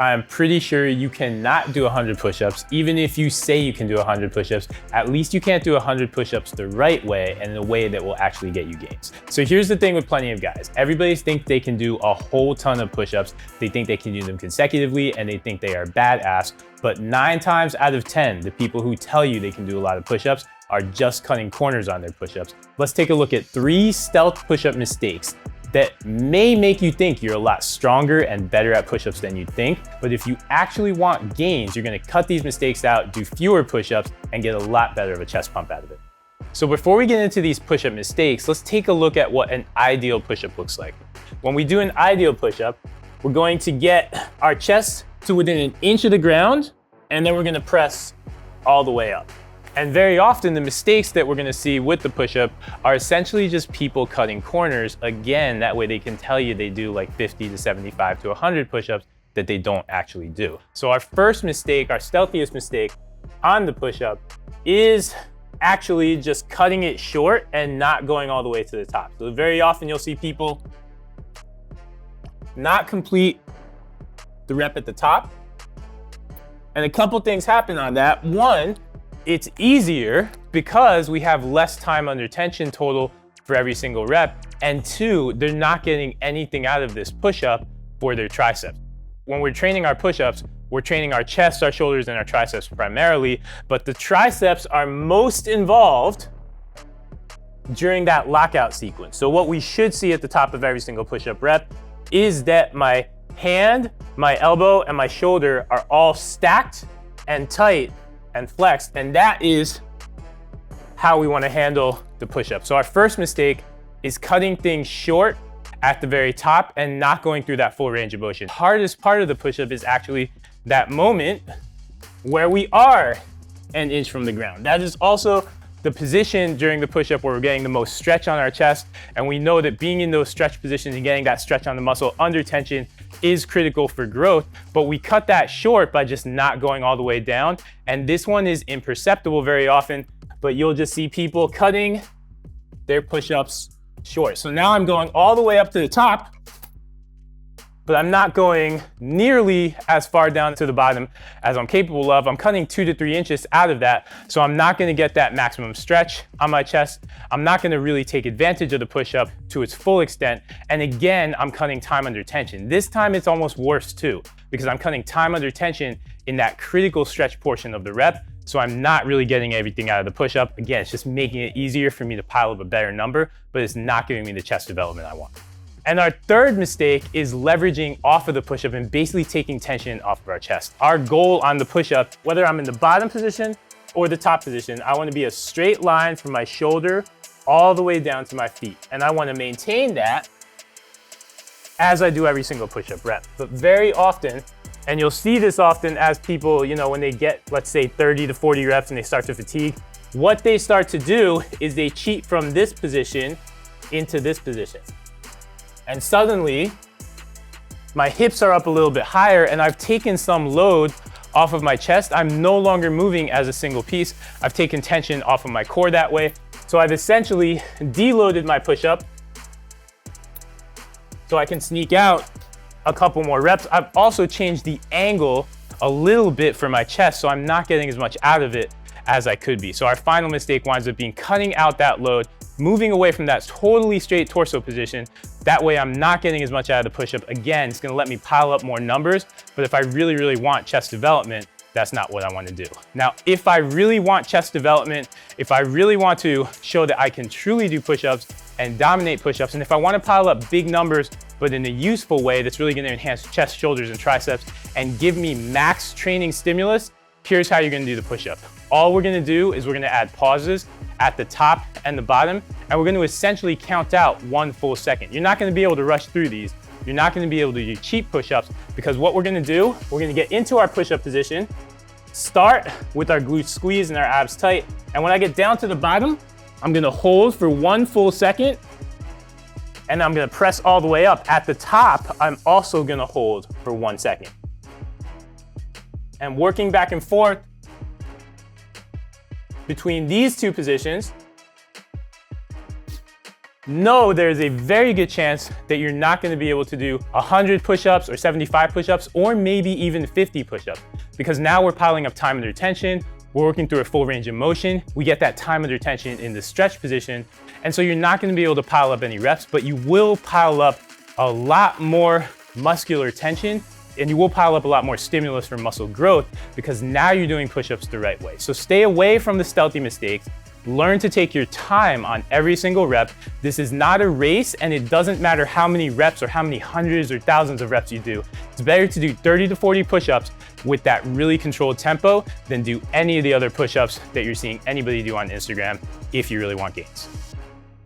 I'm pretty sure you cannot do 100 push-ups. Even if you say you can do 100 push-ups, at least you can't do 100 push-ups the right way and in a way that will actually get you gains. So here's the thing with plenty of guys. Everybody thinks they can do a whole ton of push-ups. They think they can do them consecutively and they think they are badass. But 9 times out of 10, the people who tell you they can do a lot of push-ups are just cutting corners on their push-ups. Let's take a look at 3 stealth push-up mistakes that may make you think you're a lot stronger and better at push-ups than you think. But if you actually want gains, you're gonna cut these mistakes out, do fewer push-ups, and get a lot better of a chest pump out of it. So before we get into these push-up mistakes, let's take a look at what an ideal push-up looks like. When we do an ideal push-up, we're going to get our chest to within an inch of the ground, and then we're gonna press all the way up. And very often the mistakes that we're gonna see with the push-up are essentially just people cutting corners. Again, that way they can tell you they do like 50 to 75 to 100 push-ups that they don't actually do. So our first mistake, our stealthiest mistake on the push-up is actually just cutting it short and not going all the way to the top. So very often you'll see people not complete the rep at the top. And a couple things happen on that. One, it's easier because we have less time under tension total for every single rep. And 2, they're not getting anything out of this push-up for their triceps. When we're training our push-ups, we're training our chest, our shoulders, and our triceps primarily, but the triceps are most involved during that lockout sequence. So what we should see at the top of every single push-up rep is that my hand, my elbow, and my shoulder are all stacked and tight and flexed, and that is how we want to handle the push-up. So our first mistake is cutting things short at the very top and not going through that full range of motion. The hardest part of the push-up is actually that moment where we are an inch from the ground. That is also the position during the push-up where we're getting the most stretch on our chest, and we know that being in those stretch positions and getting that stretch on the muscle under tension is critical for growth, but we cut that short by just not going all the way down. And this one is imperceptible very often, but you'll just see people cutting their push-ups short. So now I'm going all the way up to the top, but I'm not going nearly as far down to the bottom as I'm capable of. I'm cutting 2 to 3 inches out of that, so I'm not gonna get that maximum stretch on my chest. I'm not gonna really take advantage of the push-up to its full extent. And again, I'm cutting time under tension. This time it's almost worse too, because I'm cutting time under tension in that critical stretch portion of the rep, so I'm not really getting everything out of the push-up. Again, it's just making it easier for me to pile up a better number, but it's not giving me the chest development I want. And our third mistake is leveraging off of the push-up and basically taking tension off of our chest. Our goal on the push-up, whether I'm in the bottom position or the top position, I want to be a straight line from my shoulder all the way down to my feet. And I want to maintain that as I do every single push-up rep. But very often, and you'll see this often as people, when they get, let's say 30 to 40 reps and they start to fatigue, what they start to do is they cheat from this position into this position. And suddenly, my hips are up a little bit higher and I've taken some load off of my chest. I'm no longer moving as a single piece. I've taken tension off of my core that way. So I've essentially deloaded my push-up so I can sneak out a couple more reps. I've also changed the angle a little bit for my chest, so I'm not getting as much out of it as I could be. So our final mistake winds up being cutting out that load, moving away from that totally straight torso position. That way I'm not getting as much out of the push-up. Again, it's gonna let me pile up more numbers, but if I really, really want chest development, that's not what I want to do. Now, if I really want chest development, if I really want to show that I can truly do push-ups and dominate push-ups, and if I want to pile up big numbers, but in a useful way that's really going to enhance chest, shoulders, and triceps and give me max training stimulus, here's how you're going to do the push-up. All we're going to do is we're going to add pauses at the top and the bottom, and we're going to essentially count out 1 full second. You're not going to be able to rush through these. You're not going to be able to do cheap push-ups, because what we're going to do, we're going to get into our push-up position, start with our glutes squeezed and our abs tight, and when I get down to the bottom, I'm going to hold for 1 full second, and I'm going to press all the way up. At the top, I'm also going to hold for 1 second. And working back and forth between these two positions, know there's a very good chance that you're not gonna be able to do 100 push-ups or 75 push-ups or maybe even 50 push-ups, because now we're piling up time under tension, we're working through a full range of motion, we get that time under tension in the stretch position, and so you're not gonna be able to pile up any reps, but you will pile up a lot more muscular tension, and you will pile up a lot more stimulus for muscle growth because now you're doing push-ups the right way. So stay away from the stealthy mistakes. Learn to take your time on every single rep. This is not a race, and it doesn't matter how many reps or how many hundreds or thousands of reps you do. It's better to do 30 to 40 push-ups with that really controlled tempo than do any of the other push-ups that you're seeing anybody do on Instagram if you really want gains.